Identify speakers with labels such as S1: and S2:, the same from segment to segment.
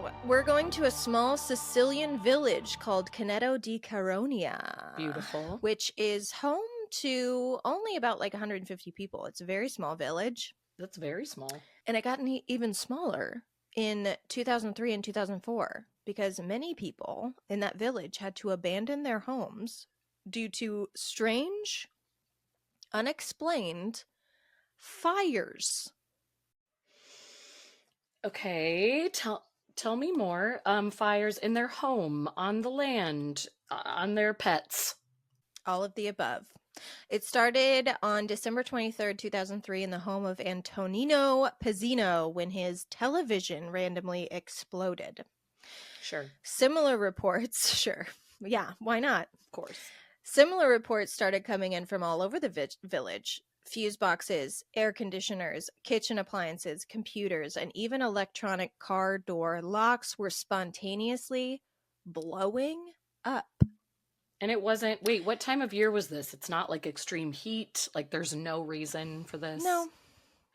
S1: So, we're going to a small Sicilian village called Canneto di Caronia.
S2: Beautiful.
S1: Which is home to only about like 150 people. It's a very small village.
S2: That's very small.
S1: And it got even smaller in 2003 and 2004 because many people in that village had to abandon their homes due to strange, unexplained fires.
S2: Okay, tell me more. Fires in their home, on the land, on their pets.
S1: All of the above. It started on December 23rd, 2003 in the home of Antonino Pezzino when his television randomly exploded.
S2: Sure.
S1: Similar reports, sure. Yeah, why not?
S2: Of course.
S1: Similar reports started coming in from all over the village. Fuse boxes, air conditioners, kitchen appliances, computers, and even electronic car door locks were spontaneously blowing up.
S2: And it wasn't, wait, what time of year was this? It's not like extreme heat. Like there's no reason for this.
S1: No.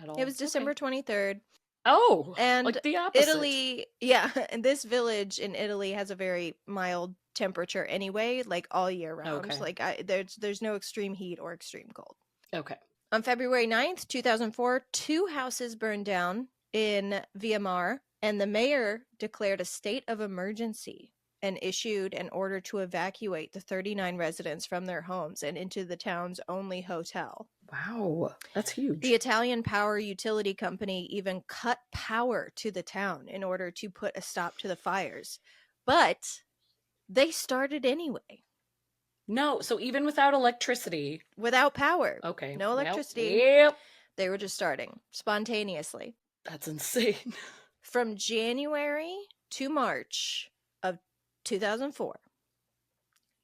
S2: At all.
S1: It was December 23rd.
S2: Oh,
S1: and
S2: like the opposite.
S1: Italy, yeah, and this village in Italy has a very mild temperature anyway, like all year round.
S2: Okay.
S1: Like there's no extreme heat or extreme cold.
S2: Okay.
S1: On February 9th, 2004, 2 houses burned down in Viamar, and the mayor declared a state of emergency and issued an order to evacuate the 39 residents from their homes and into the town's only hotel.
S2: Wow, that's huge.
S1: The Italian power utility company even cut power to the town in order to put a stop to the fires. But they started anyway.
S2: No, so even without electricity.
S1: Without power.
S2: Okay.
S1: No electricity.
S2: Yep.
S1: They were just starting spontaneously.
S2: That's insane.
S1: From January to March of 2004,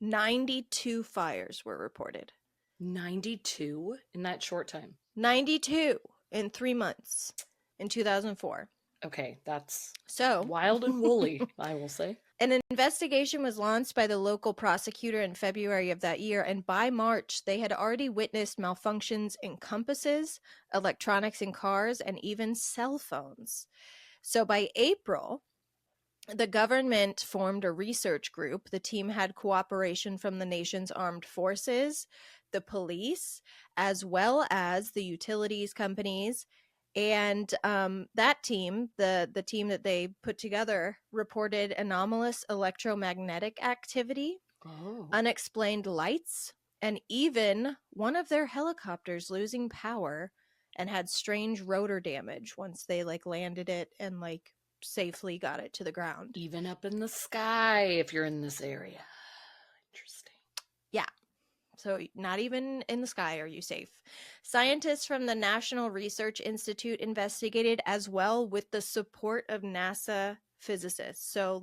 S1: 92 fires were reported.
S2: 92 in that short time.
S1: 92 in 3 months in 2004.
S2: Okay, that's
S1: so
S2: wild and woolly, I will say.
S1: An investigation was launched by the local prosecutor in February of that year, and by March, they had already witnessed malfunctions in compasses, electronics in cars, and even cell phones. So by April, the government formed a research group. The team had cooperation from the nation's armed forces, the police, as well as the utilities companies. And that team, the team that they put together, reported anomalous electromagnetic activity, unexplained lights, and even one of their helicopters losing power and had strange rotor damage once they landed it and safely got it to the ground.
S2: Even up in the sky if you're in this area. Interesting.
S1: Yeah. So not even in the sky are you safe. Scientists from the National Research Institute investigated as well with the support of NASA physicists. So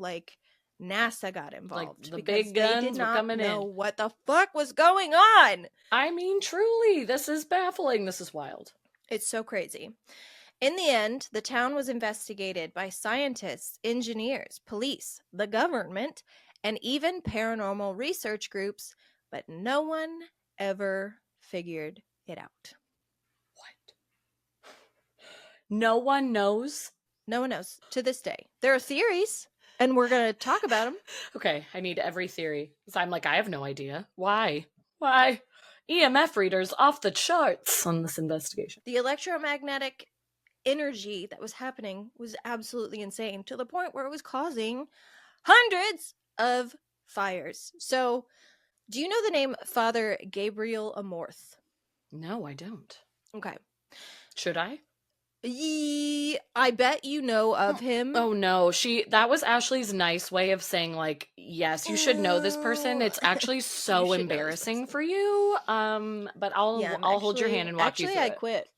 S1: NASA got involved.
S2: The big guns were coming in.
S1: They did not know what the fuck was going on.
S2: I mean, truly, this is baffling. This is wild.
S1: It's so crazy. In the end, the town was investigated by scientists, engineers, police, the government, and even paranormal research groups, but no one ever figured it out.
S2: What? No one knows?
S1: No one knows to this day. There are theories, and we're going to talk about them.
S2: Okay, I need every theory. So I'm I have no idea. Why? EMF readers off the charts on this investigation.
S1: The electromagnetic energy that was happening was absolutely insane, to the point where it was causing hundreds of fires. So, do you know the name Father Gabriel Amorth?
S2: No, I don't.
S1: Okay.
S2: Should I?
S1: I bet you know of him.
S2: Oh no, that was Ashley's nice way of saying yes, you should know this person. It's actually so embarrassing for you. But I'll hold your hand and walk you through it.
S1: Actually, I quit.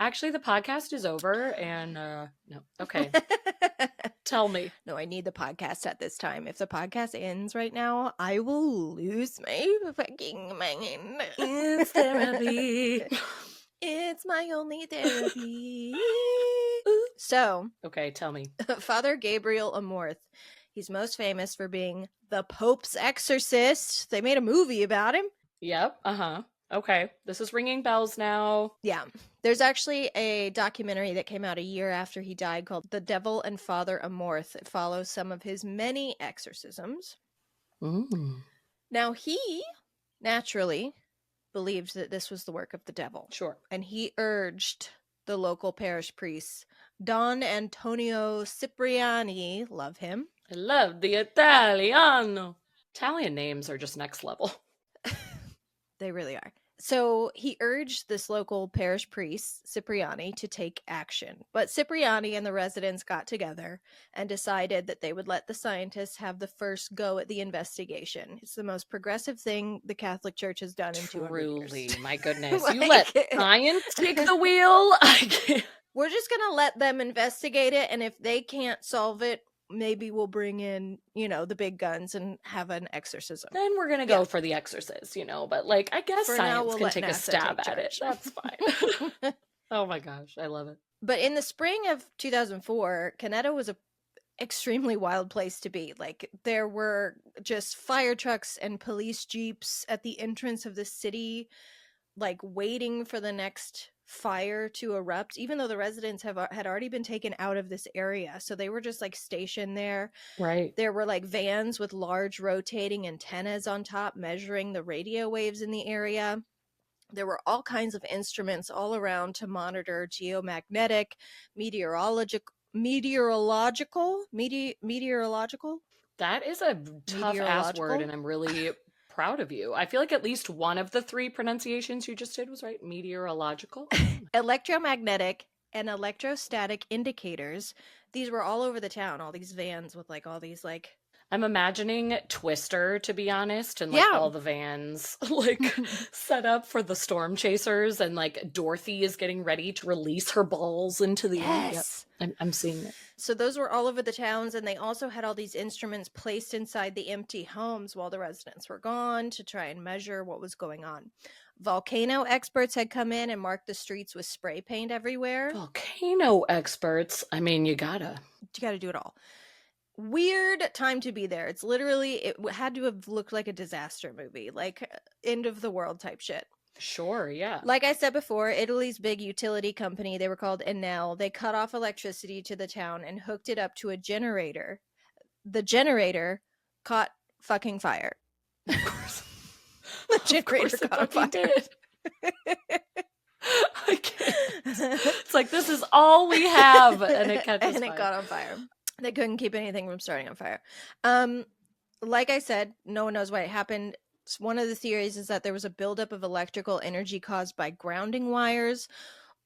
S2: Actually, the podcast is over and no. Okay. Tell me.
S1: No, I need the podcast at this time. If the podcast ends right now, I will lose my fucking mind.
S2: It's therapy.
S1: It's my only therapy. So.
S2: Okay, tell me.
S1: Father Gabriel Amorth. He's most famous for being the Pope's exorcist. They made a movie about him.
S2: Yep. Okay. This is ringing bells now.
S1: Yeah. There's actually a documentary that came out a year after he died called The Devil and Father Amorth. It follows some of his many exorcisms. Now, he naturally believed that this was the work of the devil.
S2: Sure.
S1: And he urged the local parish priest, Don Antonio Cipriani, love him.
S2: I love the Italiano. Italian names are just next level.
S1: They really are. So he urged this local parish priest, Cipriani, to take action. But Cipriani and the residents got together and decided that they would let the scientists have the first go at the investigation. It's the most progressive thing the Catholic Church has done in 200 years.
S2: Truly, my goodness. Like, you let science take the wheel?
S1: We're just going to let them investigate it, and if they can't solve it, maybe we'll bring in, the big guns and have an exorcism.
S2: Then we're going to go for the exorcist, but like, I guess for science can take a stab at it. That's fine. Oh my gosh, I love it.
S1: But in the spring of 2004, Canneto was a extremely wild place to be. Like, there were just fire trucks and police jeeps at the entrance of the city, like waiting for the next fire to erupt, even though the residents had already been taken out of this area. So they were just like stationed there.
S2: Right.
S1: There were like vans with large rotating antennas on top measuring the radio waves in the area. There were all kinds of instruments all around to monitor geomagnetic, meteorological.
S2: That is a tough ass word, and I'm really proud of you. I feel like at least one of the three pronunciations you just did was right. Meteorological.
S1: Electromagnetic and electrostatic indicators. These were all over the town, all these vans with like all these like...
S2: I'm imagining Twister, to be honest, and like all the vans like set up for the storm chasers, and like Dorothy is getting ready to release her balls into the air. Yep. I'm seeing it.
S1: So those were all over the towns, and they also had all these instruments placed inside the empty homes while the residents were gone to try and measure what was going on. Volcano experts had come in and marked the streets with spray paint everywhere.
S2: Volcano experts? I mean, you gotta
S1: do it all. Weird time to be there. It's literally, it had to have looked like a disaster movie, like end of the world type shit.
S2: Sure, yeah.
S1: Like I said before, Italy's big utility company, they were called Enel, they cut off electricity to the town and hooked it up to a generator. The generator caught fucking fire.
S2: Of course.
S1: The generator caught on fire.
S2: Did. I can't. It's like, this is all we have, and it catches fire.
S1: It caught on fire. They couldn't keep anything from starting on fire. Like I said, no one knows why it happened. One of the theories is that there was a buildup of electrical energy caused by grounding wires,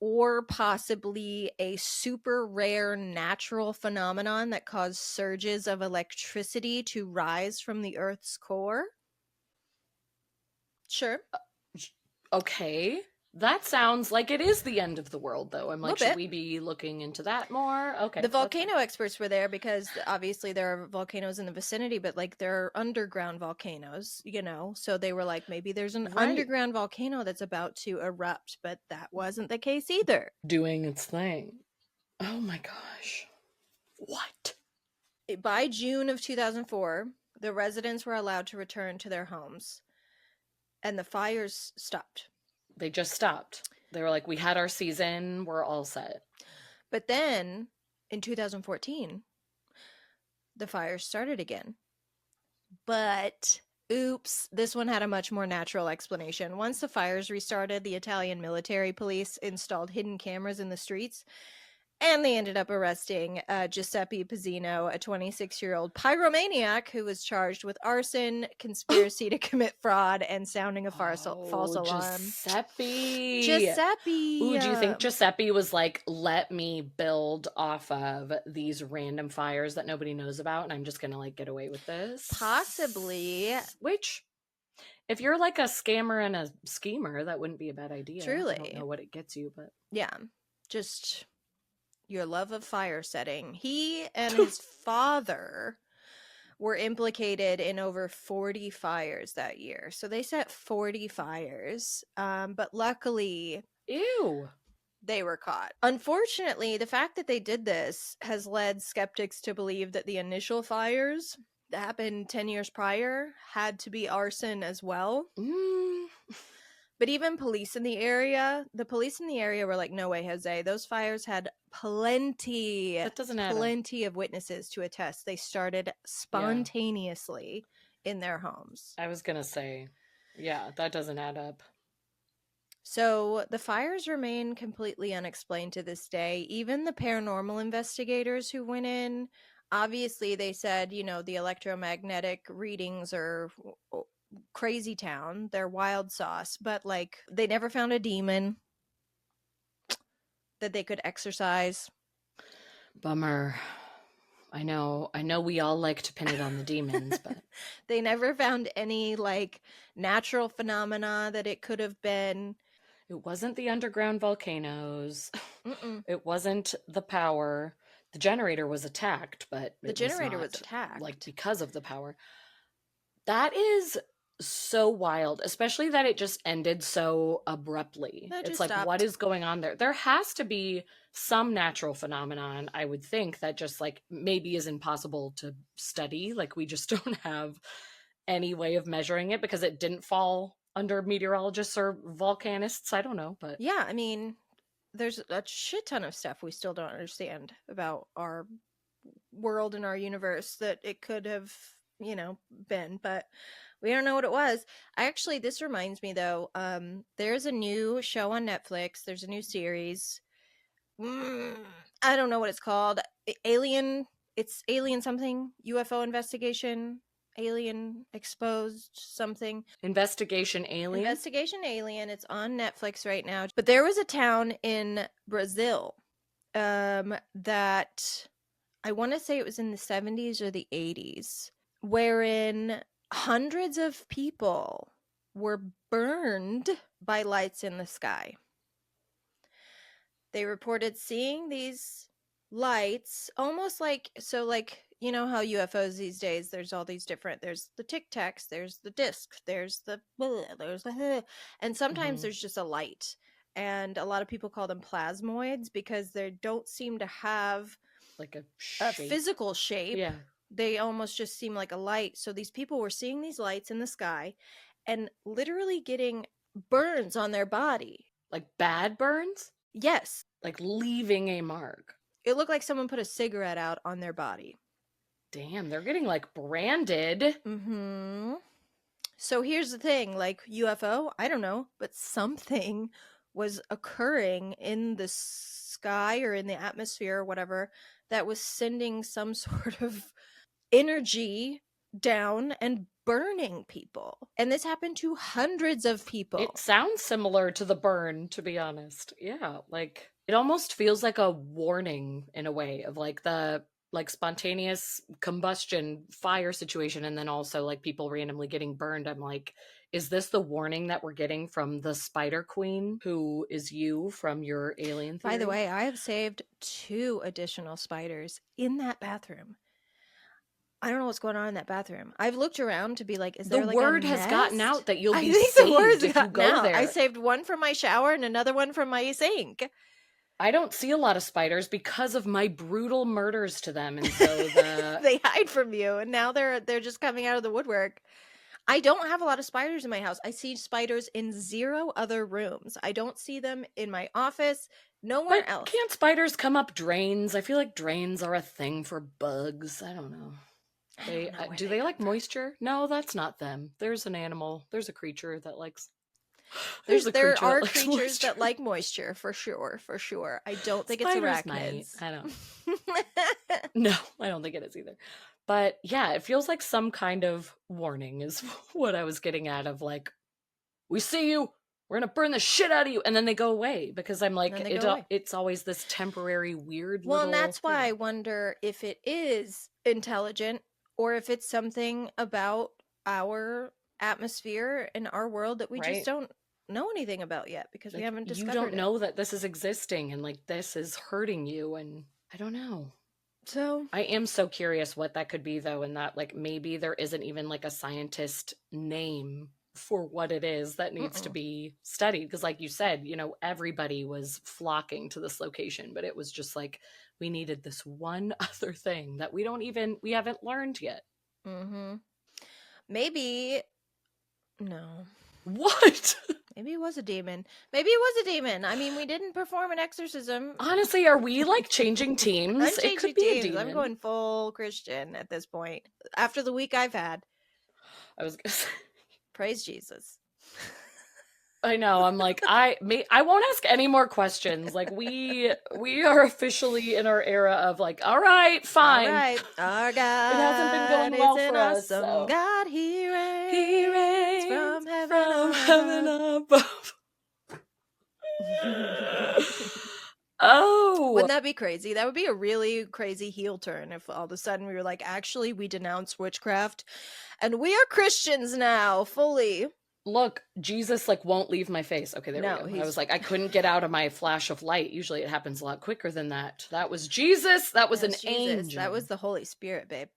S1: or possibly a super rare natural phenomenon that caused surges of electricity to rise from the Earth's core. Sure.
S2: Okay. That sounds like it is the end of the world, though. I'm like, should we be looking into that more? Okay.
S1: The volcano experts were there because obviously there are volcanoes in the vicinity, but like there are underground volcanoes, so they were like, maybe there's an underground volcano that's about to erupt, but that wasn't the case either.
S2: Doing its thing. Oh my gosh. What?
S1: By June of 2004, the residents were allowed to return to their homes, and the fires stopped.
S2: They just stopped. They were like, we had our season, we're all set.
S1: But then, in 2014, the fires started again. But, oops, this one had a much more natural explanation. Once the fires restarted, the Italian military police installed hidden cameras in the streets, and they ended up arresting Giuseppe Pizzino, a 26-year-old pyromaniac who was charged with arson, conspiracy to commit fraud, and sounding a false alarm.
S2: Giuseppe!
S1: Ooh,
S2: do you think Giuseppe was like, let me build off of these random fires that nobody knows about, and I'm just gonna like get away with this?
S1: Possibly.
S2: Which, if you're like a scammer and a schemer, that wouldn't be a bad idea.
S1: Truly.
S2: I don't know what it gets you, but...
S1: Yeah, just... your love of fire setting. He and his father were implicated in over 40 fires that year. So they set 40 fires, but luckily...
S2: Ew!
S1: They were caught. Unfortunately, the fact that they did this has led skeptics to believe that the initial fires that happened 10 years prior had to be arson as well. But even the police in the area were like, no way, Jose. Those fires had
S2: That doesn't add up.
S1: plenty of witnesses to attest. They started
S2: Yeah.
S1: spontaneously in their homes.
S2: I was gonna say, yeah, that doesn't add up.
S1: So the fires remain completely unexplained to this day. Even the paranormal investigators who went in, obviously they said, the electromagnetic readings are crazy town. They're wild sauce, but like they never found a demon that they could exorcise.
S2: Bummer. I know we all like to pin it on the demons, but
S1: they never found any like natural phenomena that it could have been.
S2: it wasn't the underground volcanoes.
S1: Mm-mm.
S2: It wasn't the power. The generator was attacked, but
S1: the generator was attacked
S2: like because of the power. That is so wild, especially that it just ended so abruptly. It's like,
S1: stopped.
S2: what is going on there? There has to be some natural phenomenon, I would think, that just like maybe is impossible to study. Like we just don't have any way of measuring it because it didn't fall under meteorologists or volcanists. I don't know, but
S1: yeah, I mean, there's a shit ton of stuff we still don't understand about our world and our universe that it could have, been, but we don't know what it was. This reminds me though, there's a new show on Netflix. There's a new series. I don't know what it's called. It's alien something, UFO investigation, alien exposed something.
S2: Investigation Alien.
S1: It's on Netflix right now. But there was a town in Brazil that I want to say it was in the 70s or the 80s, wherein hundreds of people were burned by lights in the sky. They reported seeing these lights almost like, so like, you know how UFOs these days, there's all these different, there's the tic tacs, there's the disc, there's the, and sometimes there's just a light. And a lot of people call them plasmoids because they don't seem to have
S2: like
S1: a physical shape.
S2: Yeah.
S1: They almost just seem like a light. So these people were seeing these lights in the sky and literally getting burns on their body.
S2: Like bad burns?
S1: Yes.
S2: Like leaving a mark.
S1: It looked like someone put a cigarette out on their body.
S2: Damn, they're getting like branded.
S1: Mm-hmm. So here's the thing, like UFO, I don't know, but something was occurring in the sky or in the atmosphere or whatever that was sending some sort of energy down and burning people. And this happened to hundreds of people.
S2: It sounds similar to the burn, to be honest. Yeah, like it almost feels like a warning in a way of like the like spontaneous combustion fire situation, and then also like people randomly getting burned. I'm like, is this the warning that we're getting from the Spider Queen, who is you from your alien theory?
S1: By the way, I have saved 2 additional spiders in that bathroom. I don't know what's going on in that bathroom. I've looked around to be like, is there like a nest?
S2: The word has gotten out that you'll be saved if you go there.
S1: I saved one from my shower and another one from my sink.
S2: I don't see a lot of spiders because of my brutal murders to them, and so
S1: they hide from you, and now they're just coming out of the woodwork. I don't have a lot of spiders in my house. I see spiders in 0 other rooms. I don't see them in my office. Nowhere else.
S2: Can't spiders come up drains? I feel like drains are a thing for bugs. I don't know. Do they like moisture? No, that's not them. There's an animal. There's a creature that likes.
S1: There are creatures that like moisture for sure. I don't think
S2: Spiders
S1: it's arachnids.
S2: I don't. No, I don't think it is either. But yeah, it feels like some kind of warning is what I was getting at. Of like, we see you. We're gonna burn the shit out of you, and then they go away because I'm like, it's always this temporary weird.
S1: Well, and that's why I wonder if it is intelligent or if it's something about our atmosphere and our world that we just don't know anything about yet because we haven't discovered it.
S2: You don't know that this is existing and like this is hurting you, and I don't know.
S1: So
S2: I am so curious what that could be though, and that like maybe there isn't even like a scientist name for what it is that needs to be studied, because like you said, everybody was flocking to this location, but it was just like we needed this one other thing that we haven't learned yet.
S1: Maybe
S2: What?
S1: Maybe he was a demon. Maybe he was a demon. I mean, we didn't perform an exorcism.
S2: Honestly, are we like changing teams?
S1: I'm changing
S2: it could be
S1: teams.
S2: a demon.
S1: I'm going full Christian at this point. After the week I've had.
S2: I was gonna say.
S1: Praise Jesus.
S2: I know. I'm like, I won't ask any more questions. Like we are officially in our era of like, all right, fine.
S1: All right. Our God.
S2: It hasn't been going well for us.
S1: Awesome
S2: So.
S1: God, He reigns.
S2: He reigns
S1: from heaven
S2: above. Oh.
S1: Wouldn't that be crazy? That would be a really crazy heel turn if all of a sudden we were like, actually, we denounce witchcraft and we are Christians now, fully.
S2: Look, Jesus like won't leave my face. Okay, there we go. I was like, I couldn't get out of my flash of light. Usually it happens a lot quicker than that. That was Jesus. That was an angel.
S1: That was the Holy Spirit, babe.